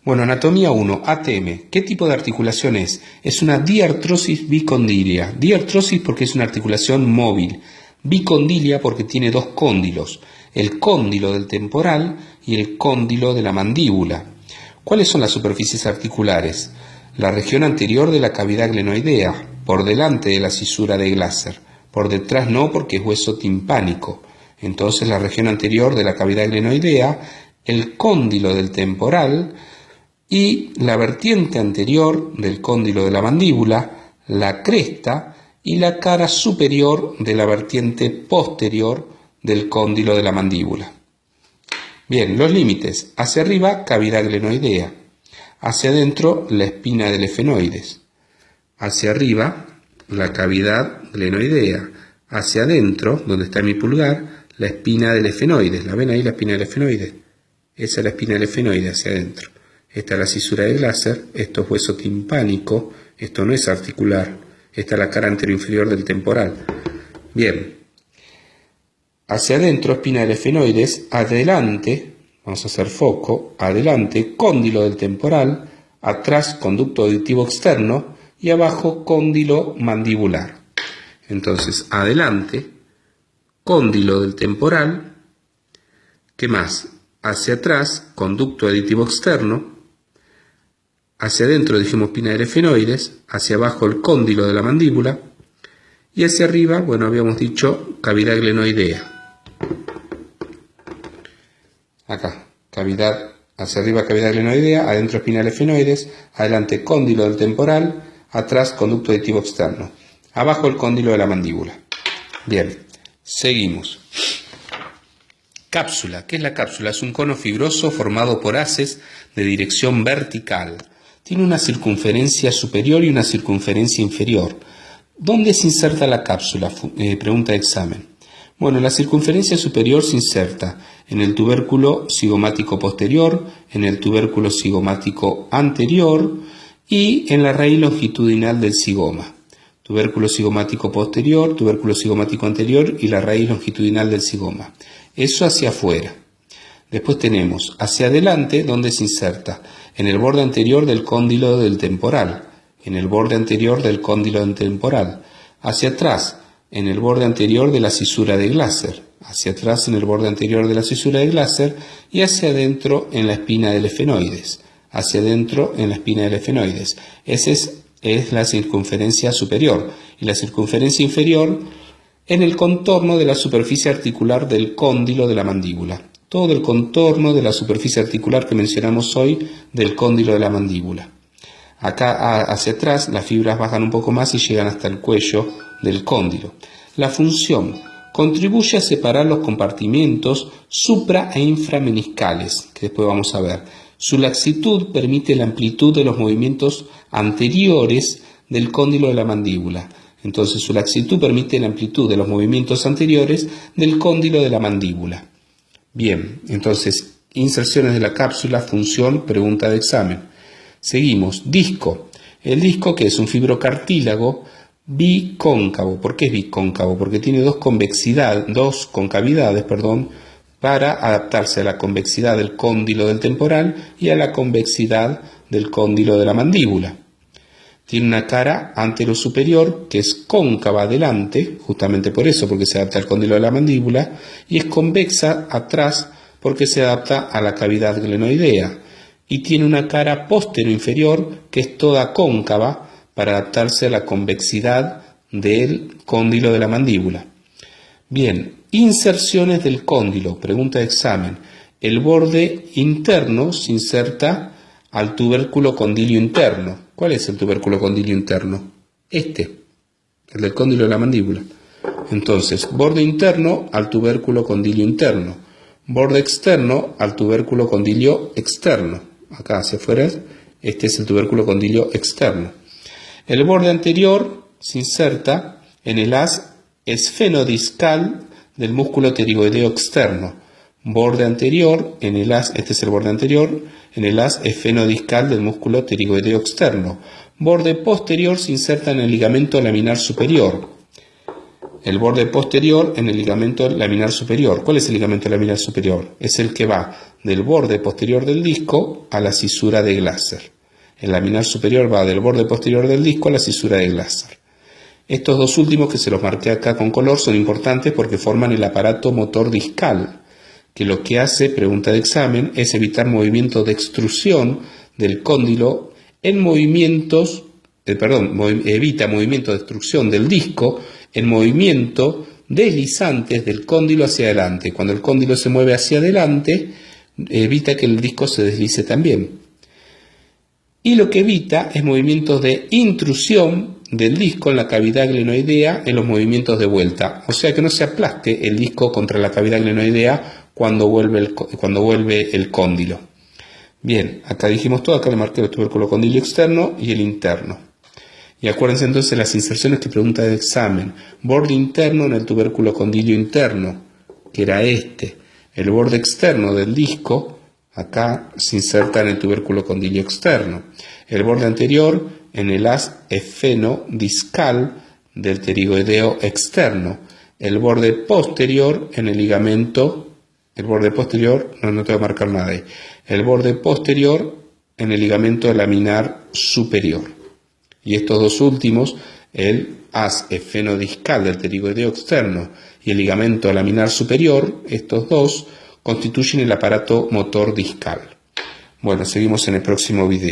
Bueno, anatomía 1, ATM. ¿Qué tipo de articulación es? Es una diartrosis bicondilia. Diartrosis porque es una articulación móvil. Bicondilia porque tiene dos cóndilos. El cóndilo del temporal y el cóndilo de la mandíbula. ¿Cuáles son las superficies articulares? La región anterior de la cavidad glenoidea, por delante de la cisura de Glaser. Por detrás no, porque es hueso timpánico. Entonces la región anterior de la cavidad glenoidea, el cóndilo del temporal y la vertiente anterior del cóndilo de la mandíbula, la cresta y la cara superior de la vertiente posterior del cóndilo de la mandíbula. Bien, los límites. Hacia arriba, cavidad glenoidea. Hacia adentro, la espina del efenoides. Hacia arriba, la cavidad glenoidea. Hacia adentro, donde está mi pulgar, la espina del efenoides. ¿La ven ahí, la espina del efenoides? Esa es la espina del efenoides hacia adentro. Esta es la cisura de Glaser, esto es hueso timpánico, esto no es articular, esta es la cara anteroinferior del temporal. Bien, hacia adentro, espina del efenoides, adelante, vamos a hacer foco, adelante, cóndilo del temporal, atrás, conducto auditivo externo y abajo, cóndilo mandibular. Entonces, adelante, cóndilo del temporal, ¿qué más? Hacia atrás, conducto auditivo externo. Hacia adentro dijimos espina del efenoides, hacia abajo el cóndilo de la mandíbula y hacia arriba, bueno, habíamos dicho cavidad glenoidea. Acá, cavidad, hacia arriba cavidad glenoidea, adentro espina del efenoides, adelante cóndilo del temporal, atrás conducto auditivo externo, abajo el cóndilo de la mandíbula. Bien, seguimos. Cápsula. ¿Qué es la cápsula? Es un cono fibroso formado por haces de dirección vertical. Tiene una circunferencia superior y una circunferencia inferior. ¿Dónde se inserta la cápsula? Pregunta de examen. Bueno, la circunferencia superior se inserta en el tubérculo cigomático posterior, en el tubérculo cigomático anterior y en la raíz longitudinal del cigoma. Tubérculo cigomático posterior, tubérculo cigomático anterior y la raíz longitudinal del cigoma. Eso hacia afuera. Después tenemos hacia adelante, donde se inserta en el borde anterior del cóndilo del temporal, en el borde anterior del cóndilo del temporal, hacia atrás, en el borde anterior de la cisura de Glaser, hacia atrás en el borde anterior de la cisura de Glaser y hacia adentro en la espina del efenoides, hacia adentro en la espina del efenoides. Esa es la circunferencia superior y la circunferencia inferior en el contorno de la superficie articular del cóndilo de la mandíbula. Todo el contorno de la superficie articular que mencionamos hoy del cóndilo de la mandíbula. Acá hacia atrás las fibras bajan un poco más y llegan hasta el cuello del cóndilo. La función contribuye a separar los compartimentos supra e inframeniscales, que después vamos a ver. Su laxitud permite la amplitud de los movimientos anteriores del cóndilo de la mandíbula. Entonces su laxitud permite la amplitud de los movimientos anteriores del cóndilo de la mandíbula. Bien, entonces, inserciones de la cápsula, función, pregunta de examen. Seguimos, disco. El disco, que es un fibrocartílago bicóncavo. ¿Por qué es bicóncavo? Porque tiene dos concavidades, para adaptarse a la convexidad del cóndilo del temporal y a la convexidad del cóndilo de la mandíbula. Tiene una cara anterosuperior que es cóncava adelante, justamente por eso, porque se adapta al cóndilo de la mandíbula, y es convexa atrás porque se adapta a la cavidad glenoidea. Y tiene una cara posterior-inferior que es toda cóncava para adaptarse a la convexidad del cóndilo de la mandíbula. Bien, inserciones del cóndilo, pregunta de examen. El borde interno se inserta al tubérculo condilio interno. ¿Cuál es el tubérculo condilio interno? El del cóndilo de la mandíbula. Entonces, borde interno al tubérculo condilio interno, borde externo al tubérculo condilio externo. Acá hacia afuera, este es el tubérculo condilio externo. El borde anterior se inserta en el haz esfenodiscal del músculo pterigoideo externo. Borde anterior en el haz, este es el borde anterior, en el haz esfenodiscal del músculo pterigoideo externo. Borde posterior se inserta en el ligamento laminar superior. El borde posterior en el ligamento laminar superior. ¿Cuál es el ligamento laminar superior? Es el que va del borde posterior del disco a la cisura de Glaser. El laminar superior va del borde posterior del disco a la cisura de Glaser. Estos dos últimos, que se los marqué acá con color, son importantes porque forman el aparato motor discal, que lo que hace, pregunta de examen, es evitar movimientos de extrusión del cóndilo en movimientos, evita movimientos de extrusión del disco en movimientos deslizantes del cóndilo hacia adelante. Cuando el cóndilo se mueve hacia adelante, evita que el disco se deslice también. Y lo que evita es movimientos de intrusión del disco en la cavidad glenoidea en los movimientos de vuelta. O sea, que no se aplaste el disco contra la cavidad glenoidea cuando vuelve el cóndilo. Bien, acá dijimos todo, acá le marqué el tubérculo condilo externo y el interno. Y acuérdense entonces las inserciones que pregunta de examen. Borde interno en el tubérculo condilo interno, que era este. El borde externo del disco, acá se inserta en el tubérculo condilo externo. El borde anterior en el haz esfenodiscal del pterigoideo externo. El borde posterior en el ligamento, no tengo que marcar nada ahí. El borde posterior en el ligamento laminar superior. Y estos dos últimos, el haz esfenodiscal del pterigoideo externo y el ligamento laminar superior, estos dos constituyen el aparato motor discal. Bueno, seguimos en el próximo video.